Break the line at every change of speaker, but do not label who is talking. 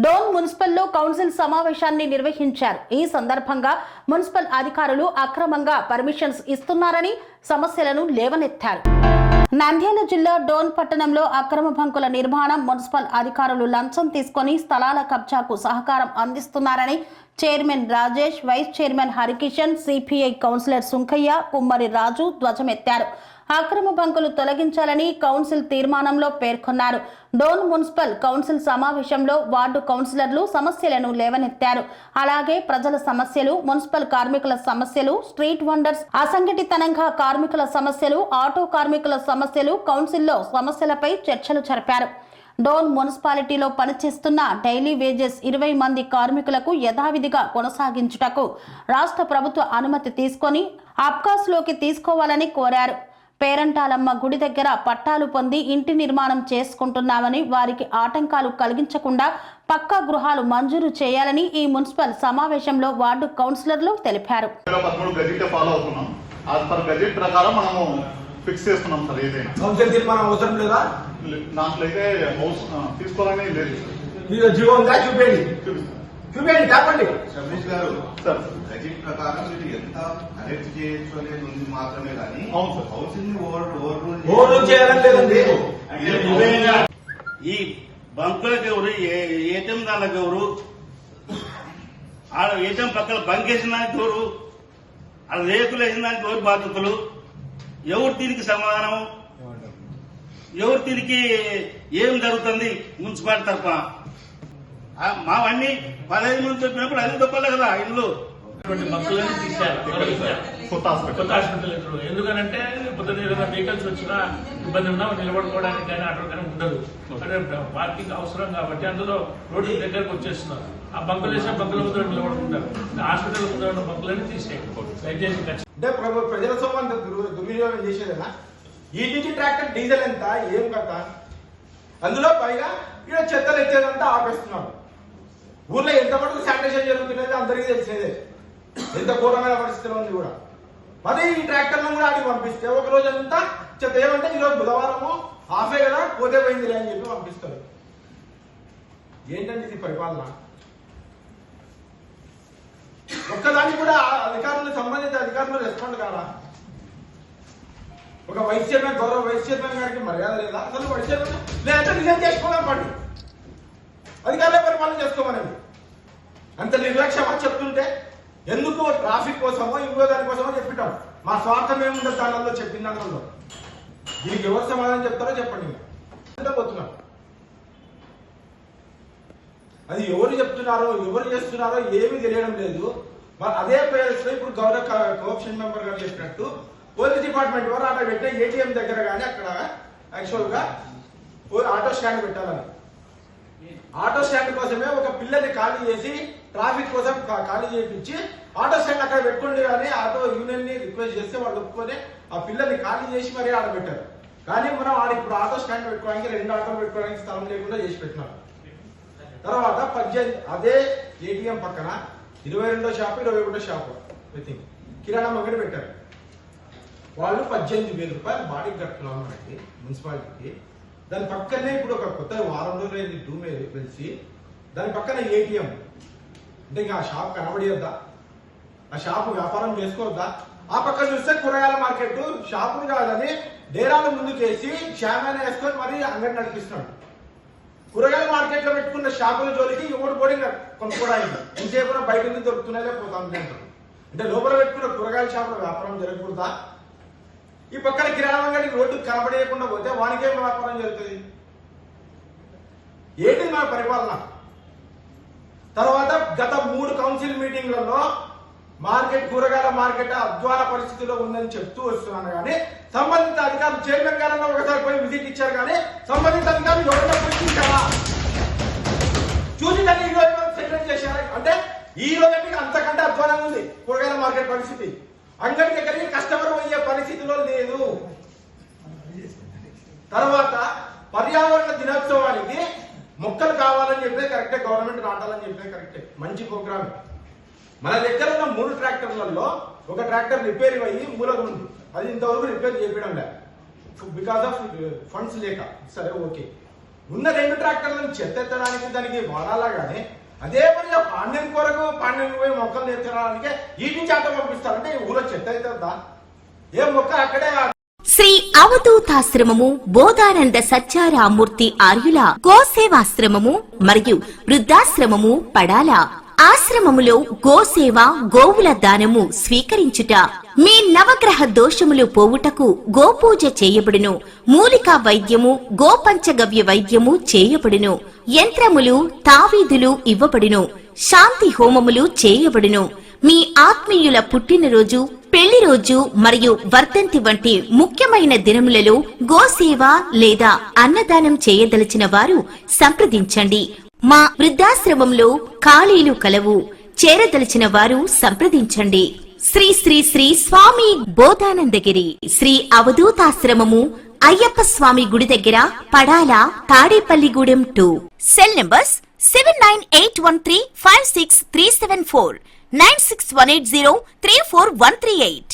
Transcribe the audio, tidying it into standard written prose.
Dhone మున్సిపల్లో council సమావేశాన్ని నిర్వహించారు. ఈ సందర్భంగా మున్సిపల్ అధికారులు అక్రమంగా పర్మిషన్స్ ఇస్తున్నారని సమస్యలను లేవనెత్తారు. నంద్యాల జిల్లా డోన్ పట్టణంలో అక్రమ బంకుల నిర్మాణం, మున్సిపల్ అధికారులు లంచం తీసుకుని స్థలాల కబ్జాకు సహకారం అందిస్తున్నారని chairman Rajesh, vice chairman Harikishan, CPI councillor Sunkaiah, Kummari Raju ధ్వజమెత్తారు. అక్రమ బంకులు తొలగించాలని కౌన్సిల్ తీర్మానంలో పేర్కొన్నారు. డోన్ మున్సిపల్ కౌన్సిల్ సమావేశంలో వార్డు కౌన్సిలర్లు సమస్యలను లేవనెత్తారు. అలాగే ప్రజల సమస్యలు, మున్సిపల్ కార్మికుల సమస్యలు, స్ట్రీట్ వండర్స్, అసంఘటితంగా కార్మికుల సమస్యలు, ఆటో కార్మికుల సమస్యలు, కౌన్సిల్లో సమస్యలపై చర్చలు జరిపారు. డోన్ మున్సిపాలిటీలో పనిచేస్తున్న డైలీ వేజెస్ 20 మంది కార్మికులకు యథావిధిగా కొనసాగించుటకు రాష్ట్ర ప్రభుత్వ అనుమతి తీసుకొని అబ్కాస్లోకి తీసుకోవాలని కోరారు. పేరంటాలమ్మ గుడి దగ్గర పట్టాలు పొంది ఇంటి నిర్మాణం చేసుకుంటున్నామని, వారికి ఆటంకాలు కలిగించకుండా పక్కా గృహాలు మంజూరు చేయాలని ఈ మున్సిపల్ సమావేశంలో వార్డు కౌన్సిలర్లు తెలిపారు.
ఫిక్స్ చేస్తున్నాం సార్. ఏదైనా
కౌన్సిల్ తీర్మానం అవసరం లేదా?
దాంట్లో అయితే తీసుకోవాలని లేదు.
మీరు జీవో ఉందా? చూపేయండి చెప్పండి.
రమేష్ గారు, సార్ బడ్జెట్ ప్రకారం మీరు ఎంత కలెక్ట్ చేయొచ్చు అనేది ఉంది మాత్రమే కానీ హౌసింగ్ ఓవర్
చేయాలని లేదండి.
ఈ బంకులకు ఎవరు, ఏటీఎం దానికి ఎవరు, ఆడ ఏటీఎం పక్కన బంక్ వేసిన దానికి ఎవరు, ఆడ రేకులు వేసిన దానికి ఎవరు బాధ్యతలు, ఎవరు దీనికి సమాధానం, ఎవరు దీనికి ఏం జరుగుతుంది మున్సిపాలిటీ తరఫున? మావన్నీ 15 మంది చెప్పినప్పుడు అది తప్పలే కదా ఇల్లు.
కొత్త హాస్పిటల్ ఎందుకనంటే పొద్దున్న ఏదైనా వెహికల్స్ వచ్చినా ఇబ్బంది ఉన్నా నిలబడుకోవడానికి కానీ ఆటో కానీ ఉండదు. అంటే పార్కింగ్ అవసరం కాబట్టి అందులో రోడ్డు దగ్గరకు వచ్చేస్తున్నారు. ఆ బంకులు వేసిన బంకుల ముందు నిలబడుకుంటారు. హాస్పిటల్ ముందు ఉన్న బంకులన్నీ తీసేయండి.
అంటే ప్రజల సొమ్ము దుర్వినియోగం చేసేదేనా? ఈ నుంచి ట్రాక్టర్ డీజిల్ ఎంత, ఏం కదా? అందులో పైగా ఇక్కడ చెత్తలు ఎచ్చేదంతా ఆపేస్తున్నారు. ఊర్లో ఎంత మటుకు శానిటేషన్ జరుగుతున్నది అందరికీ తెలిసేదే. ఎంత ఘోరమైన పరిస్థితిలో ఉంది కూడా. మరి ఈ ట్రాక్టర్లను కూడా అడిగి పంపిస్తే ఒక రోజంతా చెత్త ఏమంటే ఈరోజు బుధవారము హాఫే కదా పోతే పోయిందిలే అని చెప్పి పంపిస్తారు. ఏంటంటే ఇది పరిపాలన? ఒక్కదానికి కూడా అధికారులు, సంబంధిత అధికారులు రెస్పాండ్ కారా? ఒక వైస్ చైర్మన్, గౌరవ వైస్ చైర్మన్ గారికి మర్యాద లేదా? అసలు వైస్ చైర్మన్ లేదంటే రిజైన్ చేసుకోవడం పండి, అధికారులే పరిపాలన చేసుకోమనేది. అంత నిర్లక్ష్యమా చెప్తుంటే? ఎందుకు ట్రాఫిక్ కోసమో ఇంకో దానికోసమో చెప్పిటాం. మా స్వార్థం ఏముండదు దానిలో చెప్పిన దానిలో. దీనికి ఎవరు సమాధానం చెప్తారో చెప్పండి. పోతున్నారు అది ఎవరు చెప్తున్నారో, ఎవరు చేస్తున్నారో ఏమీ తెలియడం లేదు. అదే పేరుతో ఇప్పుడు గౌరవ కోఆప్షన్ మెంబర్ గారు చెప్పినట్టు పోలీస్ డిపార్ట్మెంట్ వారు అక్కడ పెట్టే ఏటీఎం దగ్గర కానీ అక్కడ యాక్చువల్ గా ఆటో స్టాండ్ పెట్టాలని, ఆటో స్టాండ్ కోసమే ఒక పిల్లని ఖాళీ చేసి ట్రాఫిక్ కోసం ఖాళీ చేయించి ఆటో స్టాండ్ అక్కడ పెట్టుకోండి కానీ ఆటో యూనియన్ ని రిక్వెస్ట్ చేస్తే వాళ్ళు ఒప్పుకొని ఆ పిల్లని ఖాళీ చేసి మరీ ఆడ పెట్టారు. కానీ మనం ఆడ ఇప్పుడు ఆటో స్టాండ్ పెట్టుకోవడానికి 2 ఆటోలు పెట్టుకోవడానికి స్థలం లేకుండా చేసి పెట్టినారు. తర్వాత 18 అదే ఏటీఎం పక్కన 22వ షాపు, 21వ షాపు కిరాణా అంగడి పెట్టారు. వాళ్ళు 18,000 రూపాయలు బాడీకి కట్టుకున్నాం మనకి మున్సిపాలిటీకి. దాని పక్కనే ఇప్పుడు ఒక కొత్త వారం రోజులు డూమే పిలిచి దాని పక్కన ఏటీఎం. అంటే ఇంకా ఆ షాప్ కనబడియద్దా? ఆ షాపు వ్యాపారం చేసుకోవద్దా? ఆ పక్కన చూస్తే కూరగాయల మార్కెట్ షాపులు కాదని డేరాల ముందుకేసి షామాన్ వేసుకొని మరీ అంగడి నడిపిస్తున్నాడు. కూరగాయల మార్కెట్ లో పెట్టుకున్న షాపుల జోలికి ఎవరు పోటీ కొనుక్కోవడానికి ఇంకేమైనా బయట నుంచి దొరుకుతున్నాయో పోతాం. అంటే లోపల పెట్టుకున్న కూరగాయల షాపుల వ్యాపారం జరగకూడదా? ఈ పక్కన కిరాణా అంగడి రోడ్డు కనబడేయకుండా పోతే వానికేం వ్యాపారం జరుగుతుంది? ఏంటి మన పరిపాలన? తర్వాత గత 3 కౌన్సిల్ మీటింగ్లలో మార్కెట్, కూరగాయల మార్కెట్ అధ్వాన పరిస్థితిలో ఉందని చెప్తూ వస్తున్నాను. కానీ సంబంధిత అధికారులు, చైర్మన్ గారన్నా ఒకసారి పోయి విజిట్ ఇచ్చారు కానీ సంబంధిత అధికారులు ఎవరైనా పోయి ఇచ్చారా? చూసి దాన్ని ఈ రోజు సెటిల్ చేశారా? అంటే ఈ రోజు అంతకంటే అధ్వానంగా ఉంది కూరగాయల మార్కెట్ పరిస్థితి. అంగడి దగ్గరికి కస్టమర్ పోయే పరిస్థితిలో లేదు. తర్వాత పర్యావరణ దినోత్సవానికి మొక్కలు కావాలని చెప్పే కరెక్టే, గవర్నమెంట్ నాటాలని చెప్పే కరెక్టే, మంచి ప్రోగ్రామ్. మన దగ్గర ఉన్న 3 ట్రాక్టర్లలో ఒక ట్రాక్టర్ రిపేర్ అయ్యి మూలకు ఉంది. అది ఇంతవరకు రిపేర్ చేయడం లేదు బికాస్ ఆఫ్ ఫండ్స్ లేక. సరే ఓకే, ఉన్న 2 ట్రాక్టర్లను చెత్త ఎత్తడానికి దానికి వాడాలా కానీ అదే పనిగా పాండ్యం కొరకు పాండ్యం పోయి మొక్కలు ఎత్తడానికి ఈ నుంచి ఆట పంపిస్తారంటే ఈ ఊళ్ళో చెత్త అవుతుందా? ఏ మొక్క అక్కడే
శ్రీ అవధూతాశ్రమము బోధానంద సత్యారామూర్తి ఆర్యుల గోసేవాశ్రమము మరియు వృద్ధాశ్రమము పడాల. ఆశ్రమములో గోసేవ గోవుల దానము స్వీకరించుట, మీ నవగ్రహ దోషములు పోవుటకు గోపూజ చేయబడును. మూలికా వైద్యము గోపంచగవ్య వైద్యము చేయబడును. యంత్రములు తావీదులు ఇవ్వబడును. శాంతి హోమములు చేయబడును. మీ ఆత్మీయుల పుట్టినరోజు, పెళ్లి రోజు మరియు వర్ధంతి వంటి ముఖ్యమైన దినములలో గోసేవ లేదా అన్నదానం చేయదలిచిన వారు సంప్రదించండి. మా వృద్ధాశ్రమంలో ఖాళీలు కలవు. చేరదలిచిన వారు సంప్రదించండి. శ్రీ శ్రీ శ్రీ స్వామి బోధానందగిరి శ్రీ అవధూతాశ్రమము అయ్యప్ప స్వామి గుడి దగ్గర పడాల, తాడేపల్లిగూడెం 2. Cell numbers 7981356374, 9618034 138.